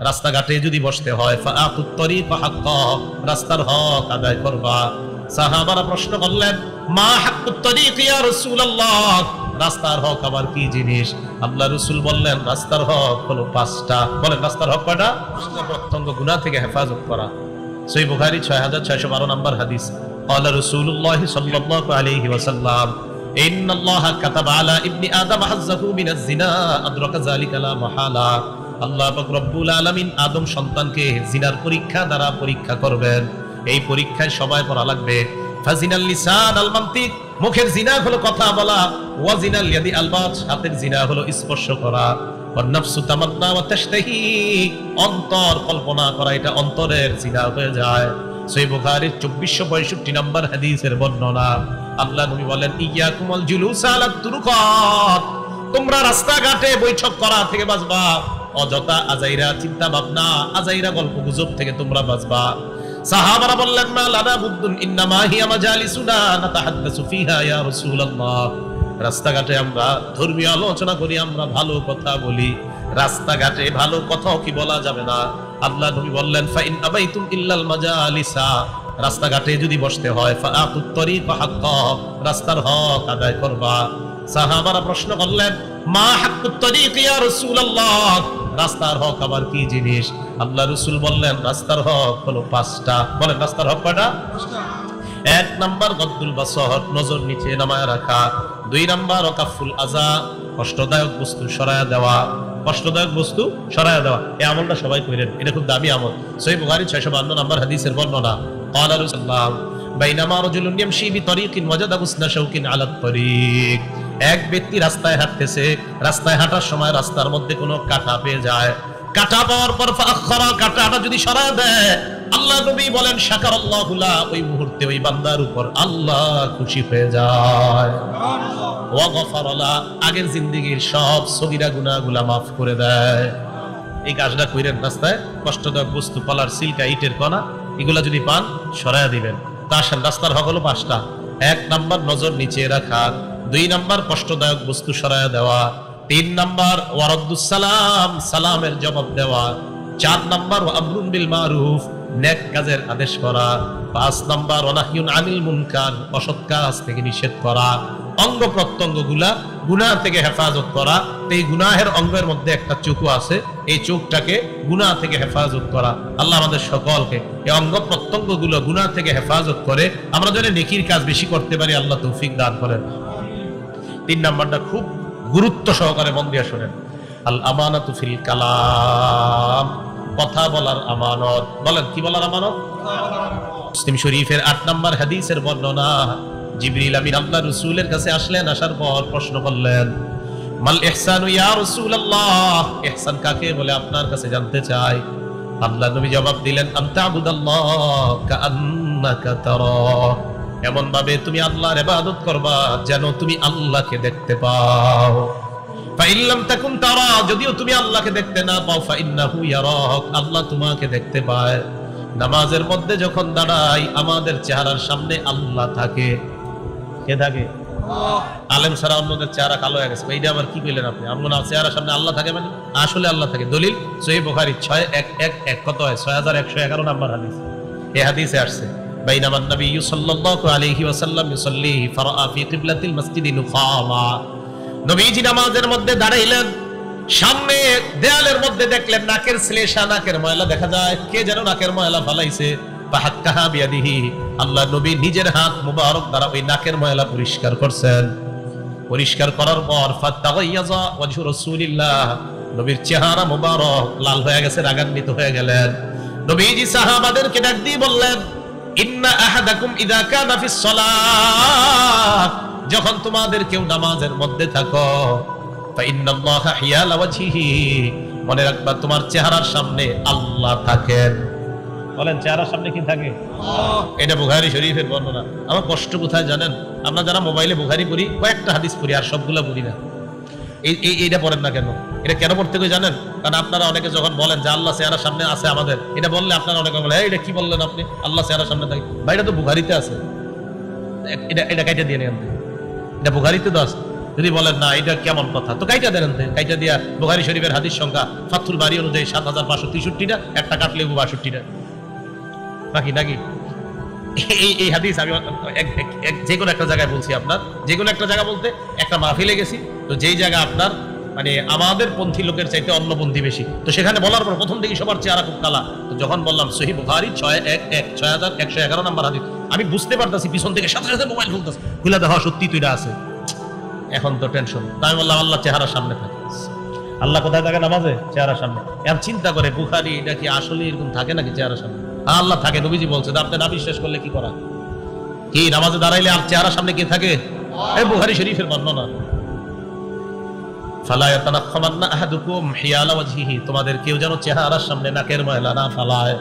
রাস্তাঘাটে যদি বসতে হয় ফাআতুত তরিক হাক্কা, রাস্তার হক আদায় করবা। সাহাবারা প্রশ্ন করলেন, মা হাক্কুত তরিক ইয়া রাসূলুল্লাহ, রাস্তার হক আবার কি জিনিস? আল্লাহ রাসূল বললেন, রাস্তার হক হলো 5টা। বলেন রাস্তার হক কয়টা? প্রত্যঙ্গ গুনাহ থেকে হেফাজত করা। সহিহ বুখারী 6612 নম্বর হাদিস। ক্বালা রাসূলুল্লাহ সাল্লাল্লাহু আলাইহি ওয়াসাল্লাম, ইন্নাল্লাহা কাতাবা আলা ইবনি আদম হাজ্জাহু মিনাজ জিনা আদরাকা যালিকা লা মাহালা। আল্লাহ পাক রব্বুল আলামিন আদম সন্তানকে জিনার পরীক্ষা দ্বারা পরীক্ষা করবেন। এই পরীক্ষায় সবাই পড়া লাগবে। ফাজিনাল লিসান আল মানতিক, মুখের জিনা হলো কথা বলা। ওয়া জিনাল ইয়াদি আল বাত, হাতের জিনা হলো স্পর্শ করা। ওয়ান নাফসু তামান্না ওয়া তাশতাহি, অন্তর কল্পনা করা, এটা অন্তরের জিনা হয়ে যায়। সহিহ বুখারীর 2462 নম্বর হাদিসের বর্ণনা। আল্লাহ নবী বলেন, ইয়াকুমুল জুলুস আলা তুরুকাত, তোমরা রাস্তাঘাটে বৈঠক করা থেকে বাঁচবা। অযথা আজাইরা চিন্তা ভাবনা, আজাইরা গল্প গুজব থেকে তোমরা বাঁচবা। সাহাবারা বললেন, মা লানা বুদ্দুন ইন্নামা হিয়া মাজালিসুনা নাতাহাদ্দাসু ফিহা ইয়া রাসূলুল্লাহ, রাস্তাঘাটে আমরা ধর্মীয় আলোচনা করি, আমরা ভালো কথা বলি। রাস্তাঘাটে ভালো কথাও কি বলা যাবে না? আল্লাহ নবী বললেন, ফাইন আবাইতুম ইল্লাল মাজালিসা, রাস্তাঘাটে যদি বসতে হয় ফাআতুত তরিক হাক্কা, রাস্তার হক আদায় করবা। সাহাবারা প্রশ্ন করলেন, মা হাক্কুত তরিক ইয়া রাসূলুল্লাহ, রাস্তার হক আবার কি জিনিস? আল্লাহ রাসূল বললেন, রাস্তার হক হলো 5টা। বলেন রাস্তার হক কয়টা? 1 নাম্বার গদ্দুল বাসর, নজর নিচে নামায় রাখা। 2 নাম্বার ওয়াকাফুল আযা, কষ্টদায়ক বস্তু সরায়া দেওয়া। কষ্টদায়ক বস্তু সরায়া দেওয়া, এই আমলটা সবাই করেন, এটা খুব দামি আমল। সহিহ বুখারী 652 নম্বর হাদিসের বর্ণনা। ক্বালা রাসূলুল্লাহ, বাইনামা রাজুলুন ইয়ামশি বিতরিকিন ওয়াজাদা হুসনা শাওকিন আলা তরিক, এক ব্যক্তি রাস্তায় হাঁটতেছে, রাস্তায় হাঁটার সময় রাস্তার মধ্যে কোনো কাঁটা পেয়ে যায়। কাঁটা পাওয়ার পর ফাআখারা, কাঁটাটা যদি সরায় দেয়, আল্লাহ নবী বলেন, শাকারাল্লাহু লা, ওই মুহূর্তে ওই বান্দার উপর আল্লাহ খুশি হয়ে যায়। ওয়া গফারা লা, আগের জিন্দেগীর সব সগীরা গুনাহগুলো maaf করে দেয়। এই কাজটা কইরেন, রাস্তায় কষ্টদায়ক বস্তু, পলার সিলকা, ইটের কণা, এগুলা যদি পান সরায়া দিবেন। তার রাস্তার হক হলো 5টা। 1 নাম্বার নজর নিচে রাখা। 2 নাম্বার কষ্টদায়ক বস্তু সরায়া দেওয়া। 3 নাম্বার ওয়ারাদ্দুস সালাম, সালামের জবাব দেওয়া। 4 নাম্বার আমরুন বিল মারুফ, নেক কাজের আদেশ করা। 5 নাম্বার ওয়ানাহিউন আনিল মুনকার, অসৎ কাজ থেকে নিষেধ করা। অঙ্গ প্রত্যঙ্গগুলা গুনাহ থেকে হেফাজত করা। এই গুনাহের অঙ্গের মধ্যে একটা চোখ আছে, এই চোখটাকে গুনাহ থেকে হেফাজত করা। আল্লাহ আমাদের সকলকে এই অঙ্গ প্রত্যঙ্গগুলো গুনাহ থেকে হেফাজত করে আমরা যেন নেকির কাজ বেশি করতে পারি, আল্লাহ তৌফিক দান করেন। 3 নাম্বারটা খুব গুরুত্ব সহকারে মন দিয়ে শোনেন। আল আমানাতু ফিল কালাম, কথা বলার আমানত। বলেন কি বলার আমানত? মুসলিম শরীফের 8 নাম্বার হাদিসের বর্ণনা। জিবরিল আমিন আল্লাহ রাসূলের কাছে আসলেন, আসার পর প্রশ্ন করলেন, মাল ইহসানু ইয়া রাসূলুল্লাহ, ইহসান কাকে বলে আপনার কাছে জানতে চাই। আল্লাহ নবী জবাব দিলেন, আনতাবুদাল্লাহ কাআন্নাকা তারা, এমন ভাবে তুমি আল্লাহর ইবাদত করবা যেন তুমি আল্লাহকে দেখতে পাও। ফাইন লাম তাকুন তারা, যদিও তুমি আল্লাহকে দেখতে না পাও, ফাইন্নাহু ইয়ারাক, আল্লাহ তোমাকে দেখতে পায়। নামাজের মধ্যে যখন দাঁড়াই, আমাদের চেহারার সামনে আল্লাহ থাকে। কে থাকে? আলেম ছাড়া অন্যদের চেহারা কালো হয়ে গেছে। এইটা আবার কি কইলেন আপনি? আপনার চেহারার সামনে আল্লাহ থাকে মানে? আসলে আল্লাহ থাকে। দলিল সহিহ বুখারী 6111, কত হয়? 6111 নাম্বার হাদিস। এই হাদিসে আসছে, বাইনামান নবী সাল্লাল্লাহু আলাইহি ওয়াসাল্লাম ইউসাল্লি ফারাআ ফি কিবলাতিল মসজিদি নুখামা, নবীজি নামাজের মধ্যে দাঁড়াইলেন, সামনে দেয়ালের মধ্যে দেখলেন নাকের শ্লেষা, নাকের ময়লা দেখা যায়। কে যেন নাকের ময়লা ফালাইছে। ফাহাক্কাহা বিয়াদিহি, আল্লাহ নবী নিজের হাত মুবারক দ্বারা ওই নাকের ময়লা পরিষ্কার করছেন। পরিষ্কার করার পর ফাতাগাইয়াজা ওয়াজহু রাসূলিল্লাহ, নবীর চেহারা মুবারক লাল হয়ে গেছে, রাগান্বিত হয়ে গেলেন। নবীজি সাহাবাদেরকে ডাক দিয়ে বললেন, ইন্না আহাদাকুম ইযা কানা ফিস সালাত, যখন তোমাদের কেউ নামাজের মধ্যে থাকো, ফাইন্নাল্লাহা হিয়ালা ওয়াজহিহি, মনে রাখবা তোমার চেহারার সামনে আল্লাহ থাকেন। বলেন চেহারার সামনে কি থাকে? এটা বুখারী শরীফের বর্ণনা। আমার কষ্ট কোথায় জানেন? আমরা যারা মোবাইলে বুখারী পড়ি, কয়েকটা হাদিস পড়ি, আর সবগুলা পড়ি না। এইটা পড়েন না কেন? এটা কেন পড়তে কই জানেন? কারণ আপনারা অনেকে যখন বলেন যে আল্লাহ চেহারার সামনে আছে আমাদের, এটা বললে আপনারা অনেকে বলে, এটা কি বললেন আপনি, আল্লাহ চেহারার সামনে থাকে? ভাই এটা তো বুখারীতে আছে, এটা কাইটা দিয়ে নেন, এটা বুখারীতে তো আছে। যদি বলেন না এটা কেমন কথা, তো কাইটা দেন, কাইটা দিয়া বুখারী শরীফের হাদিস সংখ্যা ফাথুল বারী অনুযায়ী 7563টা, একটা কাটলে 62টা বাকি নাকি। এই হাদিস আমি যে কোনো একটা জায়গায় বলছি, আপনার যে কোনো একটা জায়গা বলতে একটা মাহফিলে গেছি, তো যেই জায়গা আপনার মানে আমাদের পন্থী লোকের চাইতে অন্য পন্থী বেশি, তো সেখানে বলার পর প্রথম থেকে সবার চেহারা খুব কালা, তো যখন বললাম সহিহ বুখারী 6111 নম্বর হাদিস, আমি বুঝতে পারতাছি পিছন থেকে সাথে সাথে মোবাইল খুলতেছে, খুলে দেখা সত্যি তো এটা আছে। এখন তো টেনশন, আমি বললাম আল্লাহ চেহারার সামনে থাকে। আল্লাহ কোথায় থাকে? নামাজে, চেহারার সামনে। এখন চিন্তা করে বুখারী এটা কি আসলে এরকম থাকে নাকি চেহারার সামনে? হ্যাঁ আল্লাহ থাকে, নবীজি বলছে, আপনি না বিশ্বাস করলে কি করা, কি নামাজে দাঁড়াইলে আর চেহারার সামনে কে থাকে? এই বুখারী শরীফের বর্ণনা, ফালা ইয়াতানাখামান্না আহাদুকুম হিয়ালা ওয়াজহিহি, তোমাদের কেউ যেন চেহারার সামনে নাকের ময়লা না ফালায়।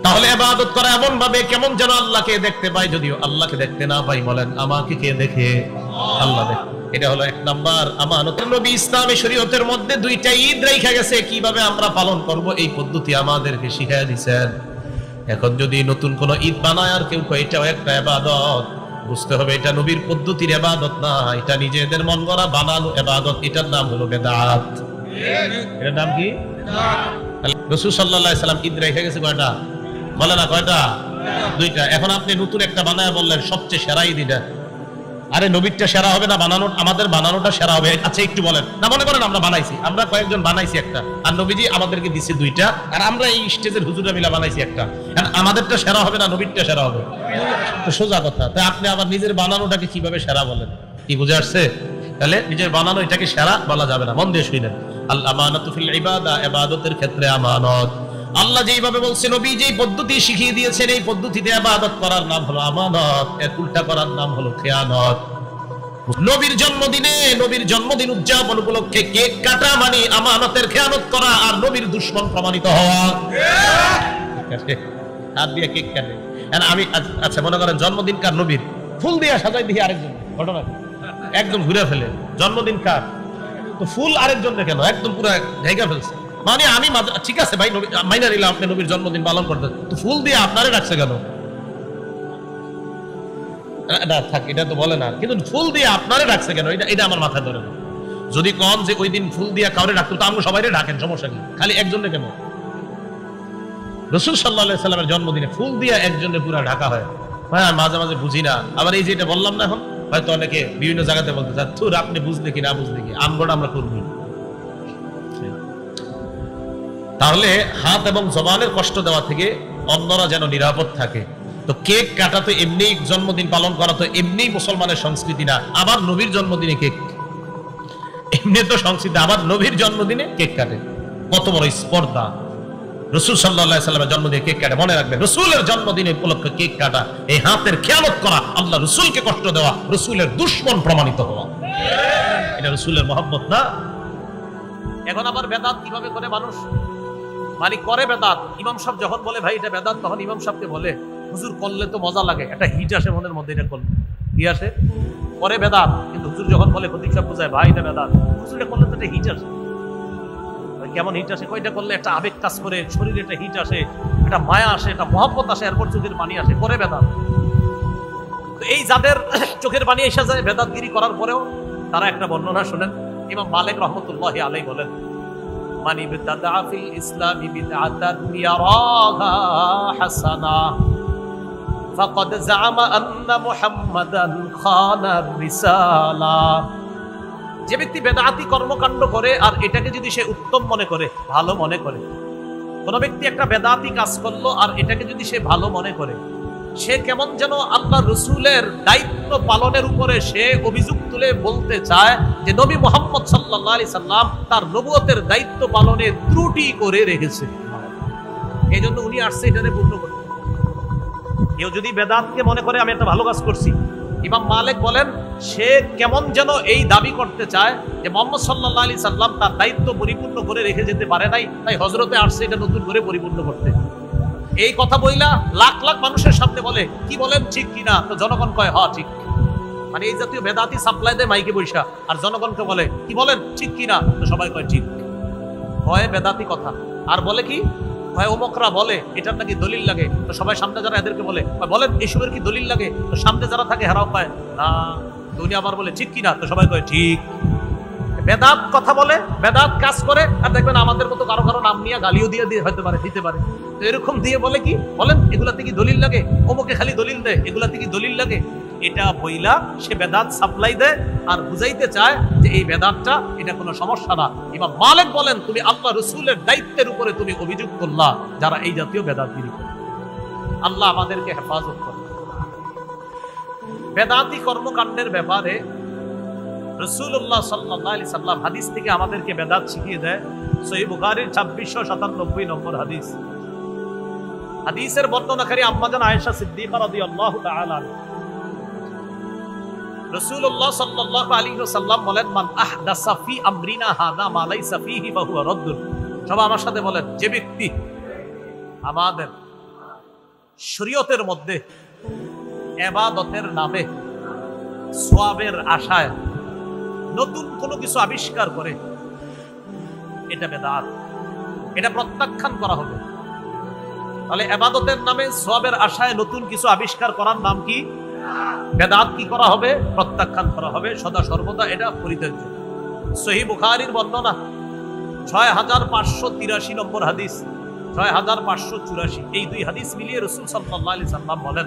তাহলে ইবাদত করা এমন ভাবে কেমন যেন আল্লাহকে দেখতে পাই, যদিও আল্লাহকে দেখতে না পাই, বলেন আমাকে কে দেখে? আল্লাহ দেখে। এটা হলো এক নাম্বার আমানত। নবী ইসলামী শরীয়তের মধ্যে দুইটা ঈদ রাখা গেছে, কিভাবে আমরা পালন করব এই পদ্ধতি আমাদেরকে শিখিয়ে দিয়েছেন। এখন যদি নতুন কোন ঈদ বানায় আর কেউ কয় এটাও একটা ইবাদত, বুঝতে হবে এটা নবীর পদ্ধতির ইবাদত না, এটা নিজেদের মন গড়া বানানো ইবাদত, এটার নাম হলো বিদআত। এটার নাম কি? রাসূল সাল্লাল্লাহু আলাইহি সাল্লাম ঈদ রেখে গেছে কয়টা? বলে না কয়টা? দুইটা। এখন আপনি নতুন একটা বানায় বললেন সবচেয়ে সেরা ঈদ এটা। আরে নবীরটা সেরা হবে না বানানো? আমাদের বানানোটা সেরা হবে। আচ্ছা একটু বলেন না, মনে করেন আমরা বানাইছি, আমরা কয়েকজন বানাইছি একটা, আর নবীজি আমাদেরকে দিছে দুইটা, আর আমরা এই স্টেজের হুজুরা মিলা বানাইছি একটা, আমাদেরটা সেরা হবে না নবীরটা সেরা হবে? তো সোজা কথা। তাই আপনি আবার নিজের বানানোটাকে কিভাবে সেরা বলেন? কি বুঝে আসছে? তাহলে নিজের বানানো এটাকে সেরা বলা যাবে না। মন দিয়ে শুনেন, আল আমানাতু ফিল ইবাদা, ইবাদতের ক্ষেত্রে আমানত। আল্লাহ যেইভাবে বলছে, নবী যেই পদ্ধতি শিখিয়ে দিয়েছেন, এই পদ্ধতিতে ইবাদত করার নাম হলো আমানত, এর উল্টা করার নাম হলো খেয়ানত। নবীর জন্মদিনে, নবীর জন্মদিন উদযাপন উপলক্ষে কেক কাটা মানে আমানতের খেয়ানত করা আর নবীর দুশমন প্রমাণিত হওয়া। হাত দিয়ে কেক কাটে। আমি আচ্ছা মনে করেন জন্মদিন কার? নবীর। ফুল দিয়ে সাজাই দেখি আরেকজন, ঘটনা একদম ঘুরে ফেলে। জন্মদিন কার? তো ফুল আরেকজন কেন? একদম পুরো জায়গা ফেলছে। মানে আমি ঠিক আছে ভাই, মাইনা নিলাম আপনি নবীর জন্মদিন পালন করতেন, তো ফুল দিয়ে আপনারে রাখছে কেন? থাক, এটা তো বলে না, কিন্তু ফুল দিয়ে আপনারে রাখছে কেন? এটা আমার মাথায় ধরে না। যদি কন যে ওই দিন ফুল দিয়ে কাউরে রাখতো, তো আমরা সবাই ডাকেন, সমস্যা কি? খালি একজনে কেন? রাসূল সাল্লাল্লাহু আলাইহি সাল্লামের জন্মদিনে ফুল দিয়ে একজনে পুরা ঢাকা হয়। হ্যাঁ মাঝে মাঝে বুঝি না। আবার এই যেটা বললাম না, এখন হয়তো অনেকে বিভিন্ন জায়গাতে বলতে চান, থুর আপনি বুঝলে কি না বুঝলে কি, আমগোটা আমরা করবি। তাহলে হাত এবং জবানের কষ্ট দেওয়া থেকে অন্যরা যেন নিরাপদ থাকে। তো কেক কাটা তো এমনি, জন্মদিন পালন করা তো এমনি মুসলমানের সংস্কৃতি না। আবার নবীর জন্মদিনে কেক, এমনি তো সংস্কৃতি, আবার নবীর জন্মদিনে কেক কাটে। কত বড় স্পর্ধা! রাসূল সাল্লাল্লাহু আলাইহি সাল্লামের জন্মদিনে কেক কাটে। মনে রাখবেন, রাসূলের জন্মদিনে উপলক্ষে কেক কাটা, এই হাতের খেয়ানত করা, আল্লাহ রাসূলকে কষ্ট দেওয়া, রাসূলের দুশমন প্রমাণিত হওয়া। এটা রাসূলের মহব্বত না? এখন আবার বেদাত কিভাবে করে মানুষ মানে করে বেদাত। ইমাম সাহেব যখন বলে ভাই এটা বেদাত, তখন ইমাম সাহেবকে বলে হুজুর করলে তো মজা লাগে, একটা হিট আসে মনের মধ্যে, এটা করলে কি আসে? করে বেদাত। কিন্তু হুজুর যখন বলে প্রতীক সাহেব বোঝায় ভাই এটা বেদাত, হুজুর এটা করলে তো একটা হিট আসে। কেমন হিট আসে? কয়টা করলে একটা আবেগ কাজ করে, শরীরে একটা হিট আসে, একটা মায়া আসে, একটা মহব্বত আসে, এরপর চোখের পানি আসে, করে বেদাত। তো এই যাদের চোখের পানি এসে যায় বেদাতগিরি করার পরেও, তারা একটা বর্ণনা শুনেন। ইমাম মালিক রাহমাতুল্লাহি আলাইহি বলেন, মানি বিদআ ফিল ইসলামি বিদআতান ইয়ারাহা হাসানা ফাকাদ জাআমা আন্না মুহাম্মাদান খানা রিসালা। যে ব্যক্তি বেদাতি কর্মকাণ্ড করে আর এটাকে যদি সে উত্তম মনে করে, ভালো মনে করে, কোন ব্যক্তি একটা বেদাতি কাজ করলো আর এটাকে যদি সে ভালো মনে করে, সে কেমন যেন আল্লাহ রাসূলের দায়িত্ব পালনের উপরে সে অভিযোগ তুলে বলতে চায় যে নবী মুহাম্মদ সাল্লাল্লাহু আলাইহি সাল্লাম তার নবুয়তের দায়িত্ব পালনে ত্রুটি করে রেখেছে। এই জন্য উনি আসছে এটাকে পূর্ণ করতে। কেউ যদি বেদাতকে মনে করে আমি একটা ভালো কাজ করছি, ইমাম মালিক বলেন সে কেমন যেন এই দাবি করতে চায় যে মুহাম্মদ সাল্লাল্লাহু আলাইহি সাল্লাম তার দায়িত্ব পরিপূর্ণ করে রেখে যেতে পারে নাই, তাই হযরতে আসছে এটা নতুন করে পরিপূর্ণ করতে। এই কথা বইলা লাখ লাখ মানুষের সামনে বলে, কি বলেন ঠিক কিনা? তো জনগণ কয় হ্যাঁ ঠিক। মানে এই জাতীয় বেদাতি সাপ্লাই দেয় মাইকে বৈশা, আর জনগণকে বলে কি বলেন ঠিক কিনা? তো সবাই কয় ঠিক। কয় বেদাতি কথা। আর বলে কি ভাই অমুকরা বলে এটার নাকি দলিল লাগে, তো সবাই সামনে যারা এদেরকে বলে বলেন এসবের কি দলিল লাগে? তো সামনে যারা থাকে হেরাও পায় না, উনি আবার বলে ঠিক কিনা, তো সবাই কয় ঠিক। বেদাত কথা বলে, বেদাত কাজ করে, আর দেখবেন আমাদের মতো কারো কারো নাম নিয়ে গালিও দিয়ে হতে পারে, দিতে পারে। তো এরকম দিয়ে বলে কি বলেন, এগুলাতে কি দলিল লাগে? অমুকে খালি দলিল দেয়, এগুলাতে কি দলিল লাগে? এটা বইলা সে বেদাত সাপ্লাই দেয় আর বুঝাইতে চায় যে এই বেদাতটা এটা কোনো সমস্যা না। ইমাম মালিক বলেন, তুমি আল্লাহ রাসূলের দায়িত্বের উপরে তুমি অভিযোগ করলা যারা এই জাতীয় বেদাতগিরি করে। আল্লাহ আমাদেরকে হেফাজত করে। বেদাতি কর্মকাণ্ডের ব্যাপারে রাসূলুল্লাহ সাল্লাল্লাহু আলাইহি সাল্লাম হাদিস থেকে আমাদেরকে বেদাত শিখিয়ে দেয়। সহিহ বুখারীর 2697 নম্বর হাদিস। হাদিসের বর্ণনাকারী আম্মা জান আয়েশা সিদ্দিকা রাদিয়াল্লাহু তাআলা আনহা। রাসূলুল্লাহ সাল্লাল্লাহু আলাইহি ওয়াসাল্লাম বলেন, মান আহদাসা ফি আমরিনা হাযা মা লাইসা ফীহি ফাহুয়া রাদ্দুন। সবাই আমার সাথে বলেন, যে ব্যক্তি আমাদের শরীয়তের মধ্যে ইবাদতের নামে সওয়াবের আশায় নতুন কোনো কিছু আবিষ্কার করে, এটা বেদাত, এটা প্রত্যাখ্যান করা হবে। তাহলে ইবাদতের নামে সওয়াবের আশায় নতুন কিছু আবিষ্কার করার নাম কি? বেদাত। কি করা হবে? প্রত্যাখ্যান করা হবে, সদা সর্বদা এটা পরিত্যাজ্য। সহিহ বুখারীর বর্ণনা 6583 নম্বর হাদিস, 6584, এই দুই হাদিস মিলিয়ে রাসূল সাল্লাল্লাহু আলাইহি সাল্লাম বলেন,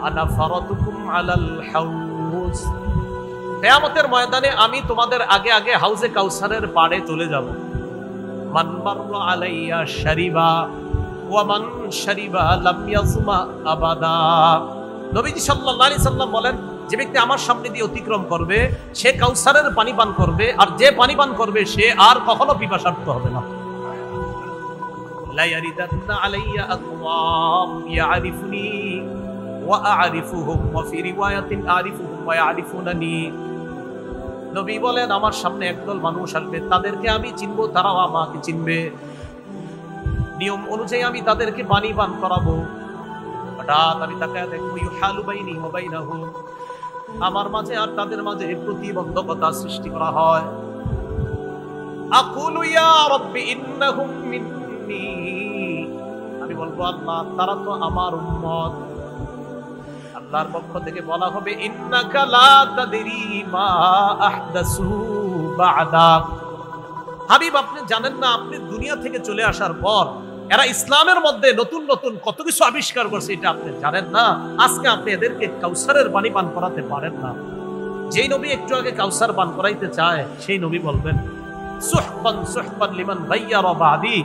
আনা ফারাতুকুম আলাল হাউজ। কিয়ামতের ময়দানে আমি তোমাদের আগে আগে হাউজে কাউসারের পাড়ে চলে যাব। মান মাররা আলাইয়া শারিবা ওয়া মান শারিবা লাম ইয়াজমা আবাদা। নবীজি সাল্লাল্লাহু আলাইহি সাল্লাম বলেন, যে ব্যক্তি আমার সামনে দিয়ে অতিক্রম করবে সে কাউসারের পানি পান করবে, আর যে পানি পান করবে সে আর কখনো পিপাসার্ত হবে না। লা ইয়ারিদান্না আলাইয়া আকওয়াম ইয়ারিফুনি ওয়া আ'রিফুহুম ওয়া ফি রিওয়ায়াতিন আ'রিফুহুম ওয়া ইয়ারিফুনানি। নবী বলেন, আমার সামনে একদল মানুষ আসবে, তাদেরকে আমি চিনবো, তারাও আমাকে চিনবে। নিয়ম অনুযায়ী আমি তাদেরকে পানি পান করাবো। হঠাৎ আমি তাকায় দেখবো, ইউহালু বাইনি ওয়া বাইনাহুম, আমার মাঝে আর তাদের মাঝে প্রতিবন্ধকতা সৃষ্টি করা হয়। আকুলু ইয়া রাব্বি ইন্নাহুম মিন্নি, আমি বলবো আল্লাহ তারা তো আমার উম্মত। আল্লাহর পক্ষ থেকে বলা হবে, ইন্নাকা লা তাদরি মা আহদাসু বা'দাক। হাবিব, আপনি জানেন না, আপনি দুনিয়া থেকে চলে আসার পর এরা ইসলামের মধ্যে নতুন নতুন কত কিছু আবিষ্কার করছে, এটা আপনি জানেন না। আজকে আপনি এদেরকে কাউসারের পানি পান করাতে পারেন না। যেই নবী একটু আগে কাউসার পান করাইতে চায়, সেই নবী বলবেন, সুহবান সুহবান লিমান গায়্যারা বাদি।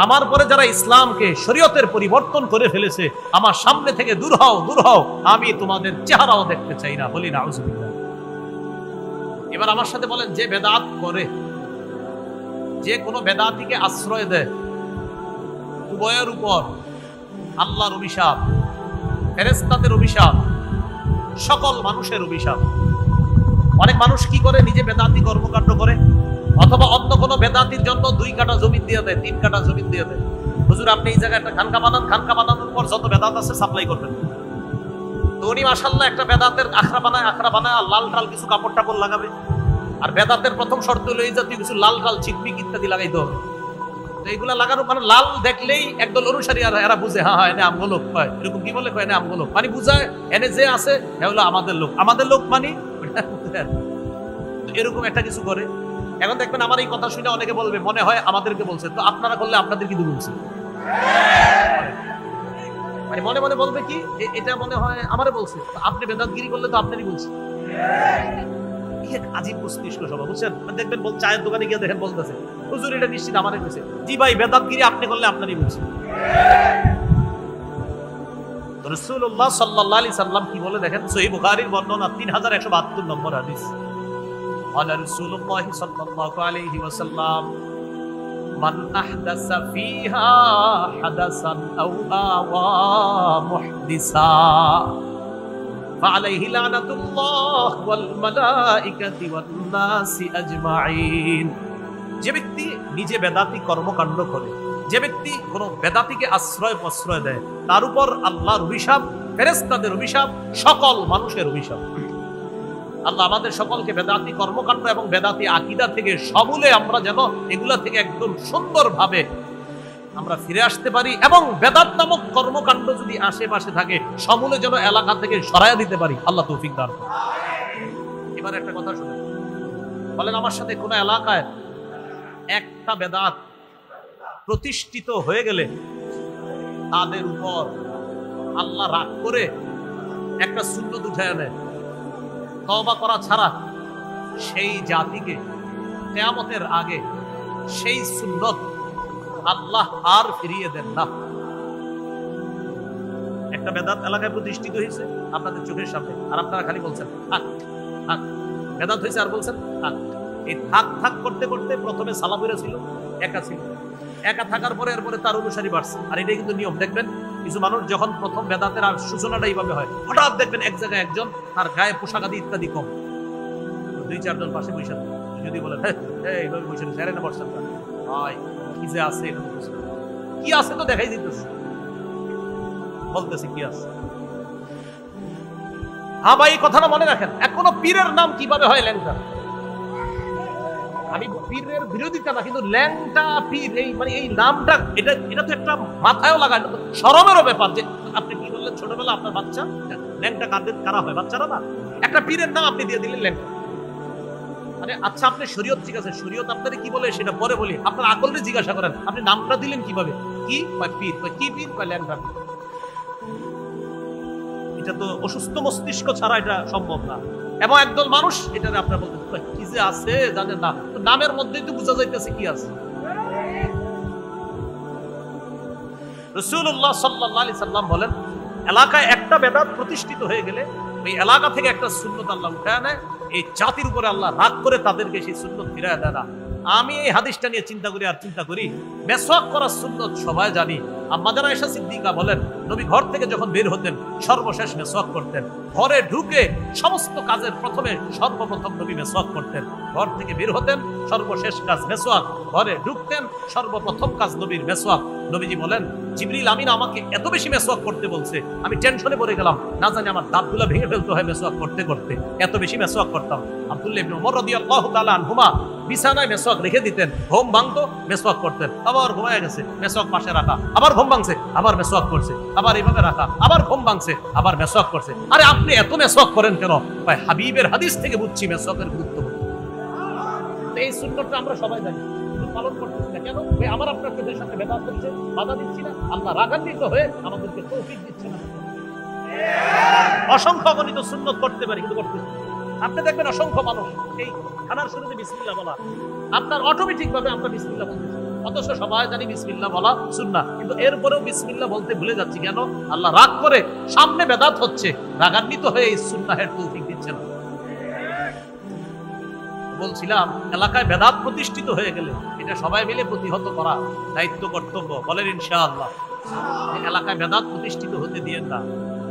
আমার পরে যারা ইসলামকে শরীয়তের পরিবর্তন করে ফেলেছে, আমার সামনে থেকে দূর হও, দূর হও, আমি তোমাদের চেহারাও দেখতে চাই না। বলি নাউজুবিল্লাহ। এবার আমার সাথে বলেন, যে বেদাত করে, যে কোনো বেদাতিকে আশ্রয় দেয়, উভয়ের উপর আল্লাহর অভিশাপ, ফেরেশতাদের অভিশাপ, সকল মানুষের অভিশাপ। অনেক মানুষ কি করে, নিজে বেদাতি কর্মকাণ্ড করে, অথবা অন্য কোনো বেদাতির জন্য 2 কাঠা জমিন দিয়ে দেয়, 3 কাঠা জমিন দিয়ে দেয়। হুজুর, আপনি এই জায়গায় একটা খানকা বানান, খানকা বানানোর পর যত বেদাত আছে সাপ্লাই করবেন। তো উনি মাশাআল্লাহ একটা বেদাতের আখড়া বানায়, আর লাল টাল কিছু কাপড় টাপড় লাগাবে। আর বেদাতের প্রথম শর্ত হলো এই জাতীয় কিছু লাল টাল চিকমিক ইত্যাদি লাগাইতে হবে। তো এইগুলা লাগানো মানে লাল দেখলেই একদল অনুসারী আর এরা বুঝে, হ্যাঁ হ্যাঁ এনে আমগো লোক, কয় এরকম কি বলে, কয় এনে আমগো লোক, মানে বুঝায় এনে যে আছে এ হলো আমাদের লোক, আমাদের লোক মানে এরকম একটা কিছু করে। এখন দেখবেন আমার এই কথা শুনে অনেকে বলবে, মনে হয় আমাদেরকে বলছে, তো আপনারা করলে আপনাদের কিন্তু বলছে, মানে মনে মনে বলবে কি, এটা মনে হয় আমারে বলছে, আপনি বেদাতগিরি করলে তো আপনারই বলছে। আজীব মস্তিষ্ক সভা, বুঝছেন? দেখবেন চায়ের দোকানে গিয়ে দেখেন বলতেছে, হুজুর এটা নিশ্চিত আমারই বলছে। জি ভাই, বেদাতগিরি আপনি করলে আপনারই বলছে। রাসূলুল্লাহ সাল্লাল্লাহু আলাইহি সাল্লাম কি বলে দেখেন, সহিহ বুখারীর বর্ণনা 3172 নম্বর হাদিস। ক্বালা রাসূলুল্লাহ সাল্লাল্লাহু আলাইহি ওয়াসাল্লাম, মান আহদাসা ফিহা হাদাসান আও আওয়া মুহদিসা ফাআলাইহি লানাতুল্লাহ ওয়াল মালাইকাতি ওয়ান নাসি আজমাইন। যে ব্যক্তি নিজে বেদাতি কর্মকাণ্ড করে, যে ব্যক্তি কোন বেদাতিকে আশ্রয় প্রশ্রয় দেয়, তার উপর আল্লাহর অভিশাপ, ফেরেশতাদের অভিশাপ, সকল মানুষের অভিশাপ। আল্লাহ আমাদের সকলকে বেদাতি কর্মকাণ্ড এবং বেদাতি আকীদা থেকে সমূলে আমরা যেন এগুলা থেকে একদম সুন্দরভাবে আমরা ফিরে আসতে পারি, এবং বেদাত নামক কর্মকাণ্ড যদি আশেপাশে থাকে সমূলে যেন এলাকা থেকে সরাইয়া দিতে পারি। আল্লাহ তৌফিক দান করুন। এবার একটা কথা শুনেন, বলেন আমার সাথে কোন এলাকায় একটা বেদাত প্রতিষ্ঠিত হয়ে গেলে তাদের উপর আল্লাহ রাগ করে একটা সুন্নত উঠায় নেয়, তওবা করা ছাড়া সেই জাতিকে কিয়ামতের আগে সেই সুন্নত আল্লাহ আর ফিরিয়ে দেন না। একটা বেদাত এলাকায় প্রতিষ্ঠিত হয়েছে আপনাদের চোখের সামনে, আর আপনারা খালি বলছেন থাক থাক, বেদাত হয়েছে আর বলছেন থাক। এই থাক থাক করতে করতে প্রথমে সালাফিরা ছিল, একা ছিল, একা থাকার পরে এরপরে তার অনুসারী বাড়ছে। আর এটাই কিন্তু নিয়ম। দেখবেন কিছু মানুষ যখন প্রথম বেদাতের আর সূচনাটা এইভাবে হয়, হঠাৎ দেখবেন এক জায়গায় একজন তার গায়ে পোশাক আদি ইত্যাদি কম, দুই চারজন পাশে বসে যদি বলেন এইভাবে বসে সেরে না বসছেন ভাই কি যে আছে, কি আছে তো দেখাই দিতেছে, বলতেছে কি আছে। হ্যাঁ ভাই, এই কথাটা মনে রাখেন, এখনো পীরের নাম কিভাবে হয় ল্যাংটা। আমি পীরের বিরোধিতা না, কিন্তু ল্যাংটা পীর এই মানে এই নামটা এটা তো একটা মাথায়ও লাগায়, শরমেরও ব্যাপার। যে আপনি কি বললেন ছোটবেলা আপনার বাচ্চা ল্যাংটা কারা হয়, বাচ্চারা না, একটা পীরের নাম আপনি দিয়ে দিলেন ল্যাংটা। মানে আচ্ছা আপনি শরীয়ত, ঠিক আছে শরীয়ত আপনাদের কি বলে সেটা পরে বলি, আপনার আকলকে জিজ্ঞাসা করেন আপনি নামটা দিলেন কিভাবে, কি পীর, কি পীর, ল্যাংটা। এটা তো অসুস্থ মস্তিষ্ক ছাড়া এটা সম্ভব না। এবং একদল মানুষ এটা আপনার বলতে কি যে আছে জানেন না, নামের মধ্যেই তো বোঝা যাইতেছে কি আছে। রাসূলুল্লাহ সাল্লাল্লাহু আলাইহি সাল্লাম বলেন, এলাকায় একটা বেদাত প্রতিষ্ঠিত হয়ে গেলে ওই এলাকা থেকে একটা সুন্নত আল্লাহ উঠায় নেয়, এই জাতির উপরে আল্লাহ রাগ করে তাদেরকে সেই সুন্নত ফিরায় দেয় না। আমি এই হাদিসটা নিয়ে চিন্তা করি আর চিন্তা করি, মেসওয়াক করার সুন্নত সবাই জানি। আম্মা জানা আয়েশা সিদ্দিকা বলেন, নবী ঘর থেকে যখন বের হতেন সর্বশেষ মেসওয়াক করতেন। ঘরে ঢুকে সমস্ত কাজের সর্বপ্রথম নবী মেসওয়াক করতেন। ঘর থেকে বের হতেন সর্বশেষ কাজ মেসওয়াক, ঘরে ঢুকতেন সর্বপ্রথম কাজ নবীর মেসওয়াক। নবীজি বলেন, জিবরিল আমিন আমাকে এত বেশি মেসওয়াক করতে বলছে, আমি টেনশনে পড়ে গেলাম, না জানি আমার দাঁতগুলো ভেঙে ফেলতে হয় মেসওয়াক করতে করতে, এত বেশি মেসওয়াক করতাম। আব্দুল্লাহ ইবনে ওমর রাদিয়াল্লাহু তাআলা আনহুমা বিছানায় মেসওয়াক রেখে দিতেন, ঘুম ভাঙতো মেসওয়াক করতেন, আবার ঘুমায় গেছে মেসওয়াক পাশে রাখা, আবার ঘুম ভাঙছে আবার মেসওয়াক করছে, আবার এইভাবে রাখা, আবার ঘুম ভাঙছে আবার মেসওয়াক করছে। আরে আপনি এত মেসওয়াক করেন কেন? ভাই হাবিবের হাদিস থেকে বুঝছি মেসওয়াকের গুরুত্ব। এই সুন্নতটা আমরা সবাই জানি, পালন করতেছি না কেন? ভাই আমার আপনার চোখের সাথে বেদাত করছে, বাধা দিচ্ছি না, আল্লাহ রাগান্বিত হয়ে আমাদেরকে তৌফিক দিচ্ছে না। অসংখ্য অগণিত সুন্নত করতে পারি কিন্তু করতেছি। আপনি দেখবেন অসংখ্য মানুষ এই খানার শুরুতে বিসমিল্লাহ বলা, আপনার অটোমেটিক ভাবে আমরা বিসমিল্লাহ বলতেছি, অথচ সবাই জানি বিসমিল্লাহ বলা সুন্নাহ, কিন্তু এরপরেও বিসমিল্লাহ বলতে ভুলে যাচ্ছি কেন? আল্লাহ রাগ করে, সামনে বেদাত হচ্ছে, রাগান্বিত হয়ে এই সুন্নাহের তৌফিক দিচ্ছে না। বলছিলাম এলাকায় বেদাত প্রতিষ্ঠিত হয়ে গেলে এটা সবাই মিলে প্রতিহত করা দায়িত্ব কর্তব্য, বলেন ইনশাআল্লাহ। এলাকায় বেদাত প্রতিষ্ঠিত হতে দিয়েন না।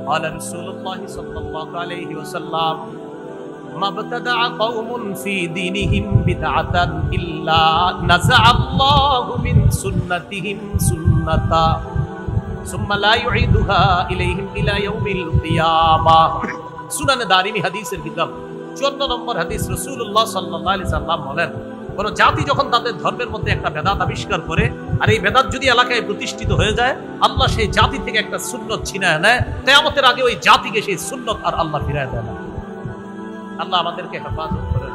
قال رسول الله صلى الله عليه وسلم ما ابتدع قوم في دينهم بدعة إلا نزع الله من سنتهم سنة ثم لا يعيدها إليهم إلى يوم القيامة। সুনান দারিমি হাদিসের কিতাব 14 নম্বর হাদিস, রাসূলুল্লাহ সাল্লাল্লাহু আলাইহি সাল্লাম বলেন, কোন জাতি যখন তাদের ধর্মের মধ্যে একটা বেদাত আবিষ্কার করে, আর এই বেদাত যদি এলাকায় প্রতিষ্ঠিত হয়ে যায়, আল্লাহ সেই জাতি থেকে একটা সুন্নত ছিনায় নেয়, কিয়ামতের আগে ওই জাতিকে সেই সুন্নত আর আল্লাহ ফিরায় দেয় না। আল্লাহ আমাদেরকে হেফাজত করে।